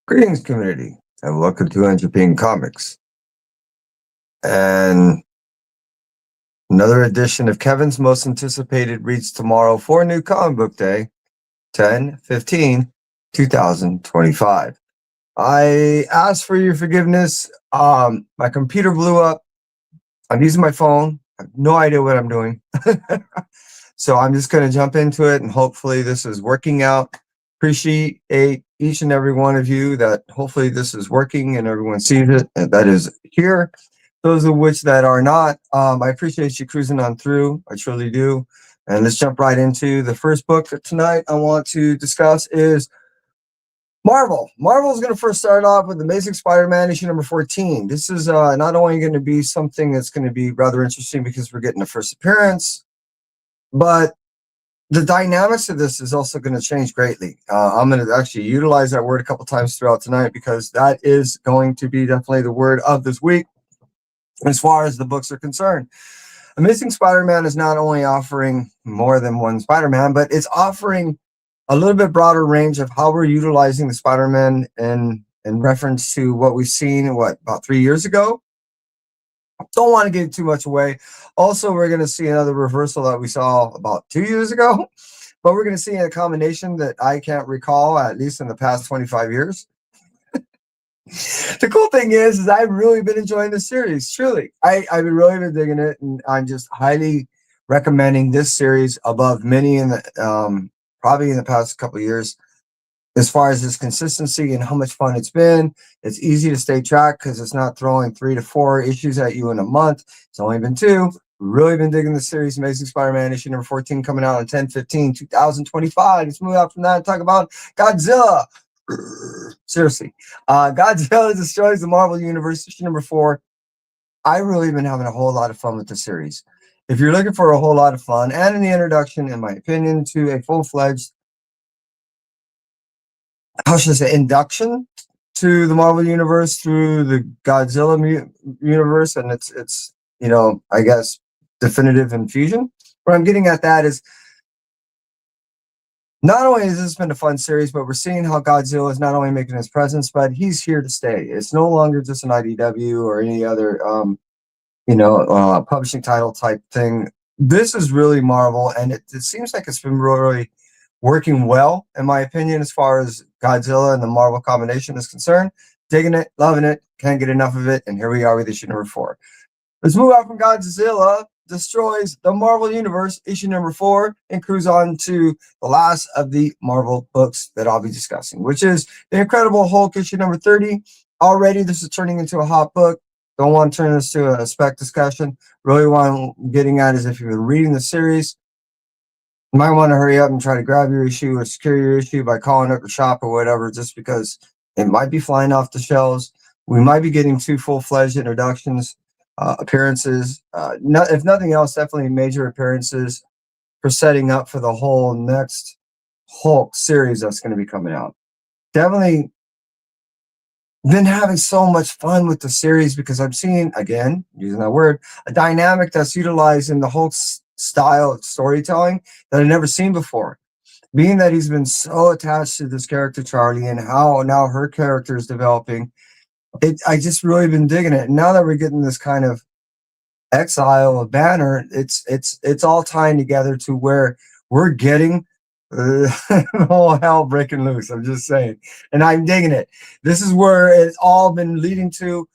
Greetings, community, and welcome to Entropy Comics. And another edition of Kevin's most anticipated reads tomorrow for New Comic Book Day, 10/15/2025. I asked for your forgiveness. My computer blew up. I'm using my phone. I have no idea what I'm doing. So I'm just going to jump into it, and hopefully this is working out. Appreciate each and every one of you that hopefully this is working and everyone sees it, and that is here. Those of which that are not, I appreciate you cruising on through. I truly do. And let's jump right into the first book that tonight I want to discuss is Marvel. Marvel is going to first start off with Amazing Spider-Man issue number 14. This is not only going to be something that's going to be rather interesting because we're getting the first appearance, but the dynamics of this is also going to change greatly. I'm going to actually utilize that word a couple times throughout tonight because that is going to be definitely the word of this week as far as the books are concerned. Amazing Spider-Man is not only offering more than one Spider-Man, but it's offering a little bit broader range of how we're utilizing the Spider-Man in reference to what we've seen, about 3 years ago. Don't want to give too much away. Also, we're going to see another reversal that we saw about 2 years ago, but we're going to see a combination that I can't recall, at least in the past 25 years. The cool thing is I've really been enjoying this series. Truly, I've really been digging it, and I'm just highly recommending this series above many in the probably in the past couple of years. As far as its consistency and how much fun it's been, it's easy to stay track because it's not throwing 3 to 4 issues at you in a month. It's only been 2. Really been digging the series. Amazing Spider-Man issue number 14 coming out on 10/15/2025. Let's move out from that and talk about Godzilla. Seriously, Godzilla Destroys the Marvel Universe issue number 4. I've really been having a whole lot of fun with the series. If you're looking for a whole lot of fun and in the introduction, in my opinion, to a full-fledged, how should I say, induction to the Marvel Universe through the Godzilla universe, and it's I guess definitive infusion. What I'm getting at that is not only has this been a fun series, but we're seeing how Godzilla is not only making his presence, but he's here to stay. It's no longer just an IDW or any other publishing title type thing. This is really Marvel, and it seems like it's been really working well, in my opinion, as far as Godzilla and the Marvel combination is concerned. Digging it, loving it, can't get enough of it, and here we are with issue number 4. Let's move out from Godzilla Destroys the Marvel Universe, issue number 4, and cruise on to the last of the Marvel books that I'll be discussing, which is The Incredible Hulk, issue number 30. Already, this is turning into a hot book. Don't want to turn this to a spec discussion. Really what I'm getting at is if you've been reading the series, you might want to hurry up and try to grab your issue or secure your issue by calling up your shop or whatever, just because it might be flying off the shelves. We might be getting 2 full-fledged introductions, appearances. If nothing else, definitely major appearances for setting up for the whole next Hulk series that's going to be coming out. Definitely been having so much fun with the series because I'm seeing, again, using that word, a dynamic that's utilized in the Hulk's style of storytelling that I've never seen before. Being that he's been so attached to this character Charlie and how now her character is developing, I just really been digging it. And now that we're getting this kind of exile of Banner, it's all tying together to where we're getting all hell breaking loose. I'm just saying, and I'm digging it. This is where it's all been leading to,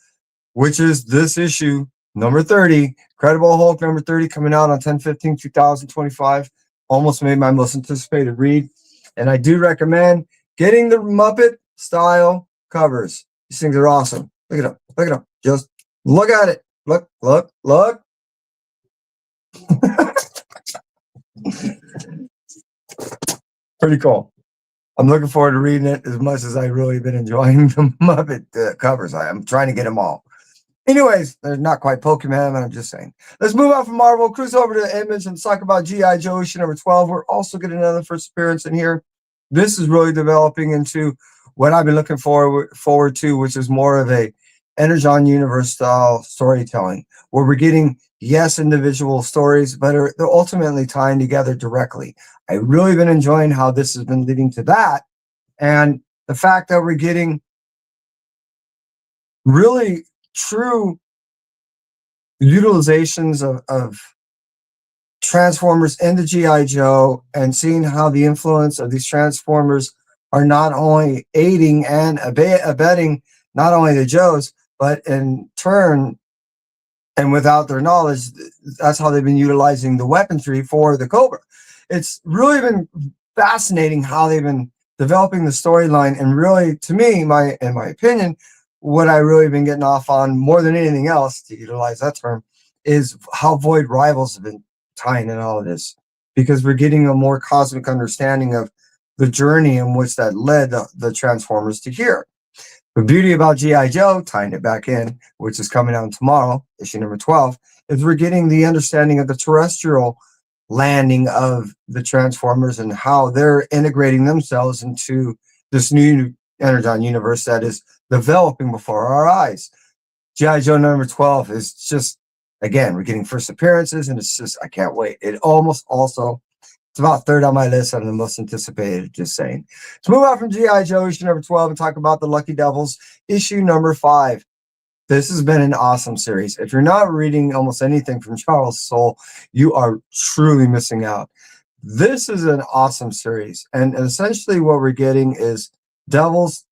which is this issue number 30, Incredible Hulk number 30, coming out on 10/15/2025. Almost made my most anticipated read, and I do recommend getting the Muppet style covers. These things are awesome. Look at them. Look at them. Just look at it. Look, look, look. Pretty cool. I'm looking forward to reading it as much as I've really been enjoying the Muppet covers. I'm trying to get them all. Anyways, they're not quite Pokemon, but I'm just saying. Let's move on from Marvel, cruise over to Image, and talk about G.I. Joe issue number 12. We're also getting another first appearance in here. This is really developing into what I've been looking forward to, which is more of a Energon Universe style storytelling, where we're getting, yes, individual stories, but they're ultimately tying together directly. I've really been enjoying how this has been leading to that. And the fact that we're getting really true utilizations of Transformers in the G.I. Joe, and seeing how the influence of these Transformers are not only aiding and abetting not only the Joes, but in turn, and without their knowledge, that's how they've been utilizing the weaponry for the Cobra. It's really been fascinating how they've been developing the storyline, and really, to me, in my opinion, what I really been getting off on more than anything else, to utilize that term, is how Void Rivals have been tying in all of this, because we're getting a more cosmic understanding of the journey in which that led the Transformers to here. The beauty about G.I. Joe, tying it back in, which is coming out tomorrow, issue number 12, is we're getting the understanding of the terrestrial landing of the Transformers and how they're integrating themselves into this new Energon universe that is developing before our eyes. G.I. Joe number 12 is just, again, we're getting first appearances, and it's just, I can't wait. It almost also, it's about third on my list on the most anticipated, just saying. Let's move on from G.I. Joe issue number 12 and talk about the Lucky Devils issue number 5. This has been an awesome series. If you're not reading almost anything from Charles Soule, you are truly missing out. This is an awesome series. And essentially what we're getting is Devils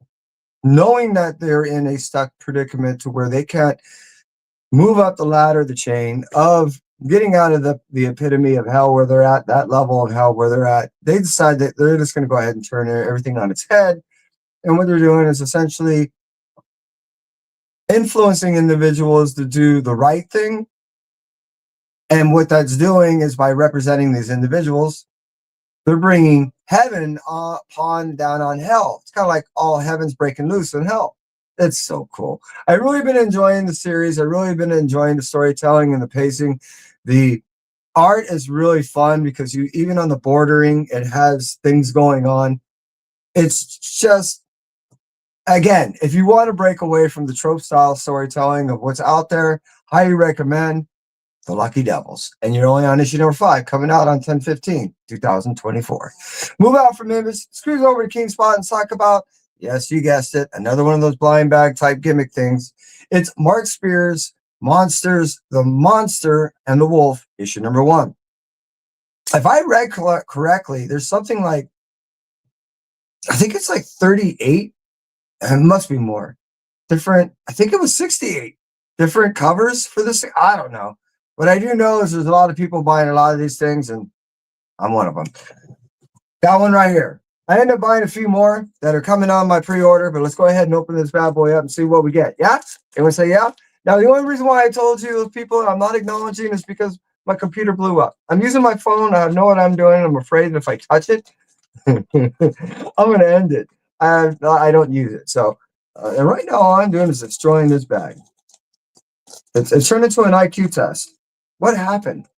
knowing that they're in a stuck predicament to where they can't move up the ladder, the chain of getting out of the epitome of hell where they're at, that level of hell where they're at. They decide that they're just going to go ahead and turn everything on its head. And what they're doing is essentially influencing individuals to do the right thing. And what that's doing is, by representing these individuals, they're bringing heaven upon down on hell. It's kind of like all heaven's breaking loose in hell. It's so cool. I've really been enjoying the series. I've really been enjoying the storytelling and the pacing. The art is really fun because you, even on the bordering, it has things going on. It's just, again, if you want to break away from the trope style storytelling of what's out there, highly recommend The Lucky Devils. And you're only on issue number 5, coming out on 10/15/2024. Move out from Image, screws over to King Spot and talk about, yes, you guessed it, another one of those blind bag type gimmick things. It's Mark Spears' Monsters, the Monster and the Wolf, issue number 1. If I read correctly, there's something like, I think it's like 38, and it must be more different. I think it was 68 different covers for this. I don't know. What I do know is there's a lot of people buying a lot of these things, and I'm one of them. Got one right here. I ended up buying a few more that are coming on my pre-order, but let's go ahead and open this bad boy up and see what we get. Yeah? Anyone say yeah? Now, the only reason why I told you, people, I'm not acknowledging, is because my computer blew up. I'm using my phone. I know what I'm doing. I'm afraid that if I touch it, I'm going to end it. I don't use it. So, and right now, all I'm doing is destroying this bag. It's turned into an IQ test. What happened?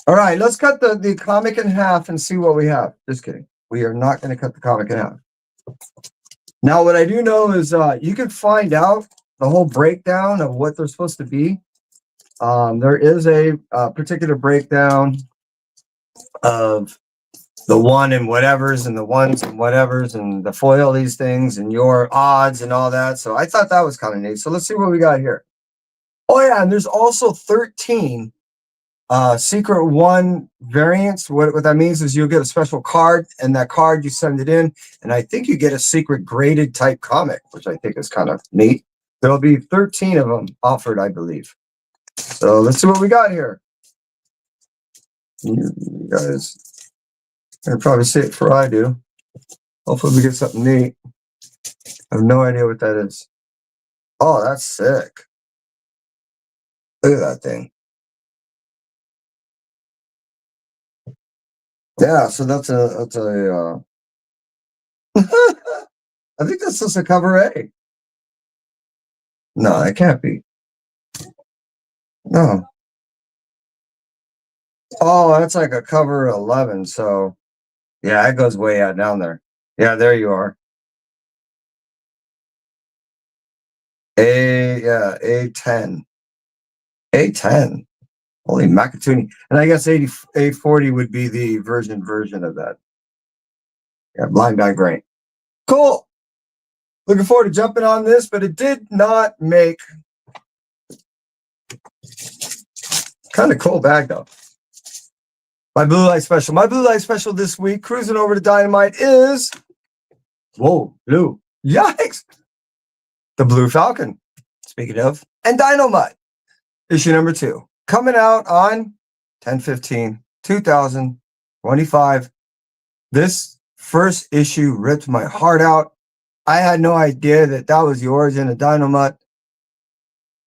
All right, let's cut the comic in half and see what we have. Just kidding. We are not going to cut the comic in half. Now, what I do know is you can find out the whole breakdown of what they're supposed to be. There is a particular breakdown of the one and whatevers and the ones and whatevers and the foil these things and your odds and all that. So I thought that was kind of neat. So let's see what we got here. Oh, yeah, and there's also 13 secret one variants. What that means is you'll get a special card, and that card you send it in, and I think you get a secret graded type comic, which I think is kind of neat. There'll be 13 of them offered, I believe. So let's see what we got here. You guys can probably see it before I do. Hopefully we get something neat. I have no idea what that is. Oh, that's sick. Look at that thing. Yeah, so that's a I think that's just a cover A. No, it can't be. No. Oh, that's like a cover 11. So yeah, it goes way out down there. Yeah, there you are. A10. A10. Holy Macatoonie. And I guess A40 would be the version of that. Yeah, blind bag brain. Cool. Looking forward to jumping on this, but it did not make. Kind of cool bag though. My blue light special. My blue light special this week, cruising over to Dynamite, is whoa, blue. Yikes! The Blue Falcon. Speaking of, and Dynamite, issue number 2, coming out on 10/15/2025. This first issue ripped my heart out. I had no idea that that was the origin of Dynamite.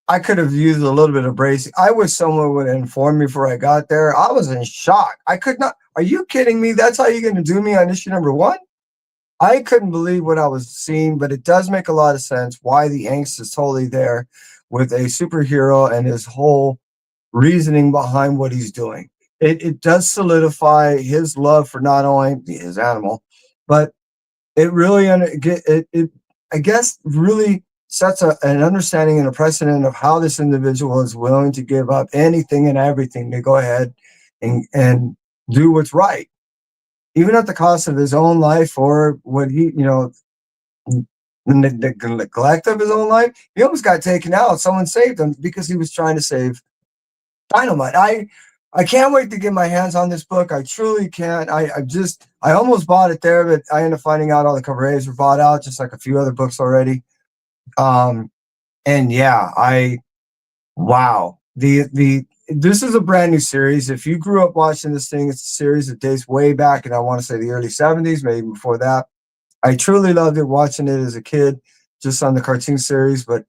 I could have used a little bit of bracing. I wish someone would inform me before I got there. I was in shock. I could not. Are you kidding me? That's how you're going to do me on issue number 1? I couldn't believe what I was seeing, but it does make a lot of sense why the angst is totally there with a superhero and his whole reasoning behind what he's doing. It does solidify his love for not only his animal, but it really, I guess, really sets an understanding and a precedent of how this individual is willing to give up anything and everything to go ahead and do what's right, even at the cost of his own life or what he, the neglect of his own life. He almost got taken out. Someone saved him because he was trying to save Dynamite. I can't wait to get my hands on this book. I truly can't. I almost bought it there, but I ended up finding out all the cover A's were bought out, just like a few other books already. And yeah, wow. This is a brand new series. If you grew up watching this thing, it's a series that dates way back, and I want to say the early 70s, maybe before that. I truly loved it watching it as a kid, just on the cartoon series, but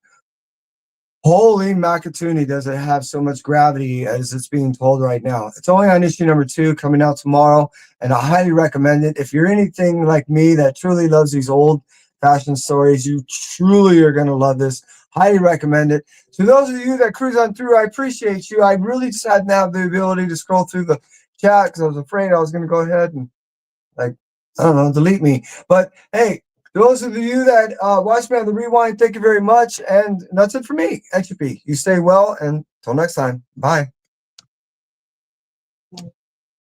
holy macatoonie, does it have so much gravity as it's being told right now. It's only on issue number 2, coming out tomorrow, and I highly recommend it. If you're anything like me that truly loves these old fashion stories, you truly are going to love this. Highly recommend it. To those of you that cruise on through, I appreciate you. I really just hadn't have the ability to scroll through the chat because I was afraid I was going to go ahead and, I don't know, delete me. But hey, those of you that watch me on the rewind, thank you very much. And that's it for me, NCBD. You stay well, and until next time, bye.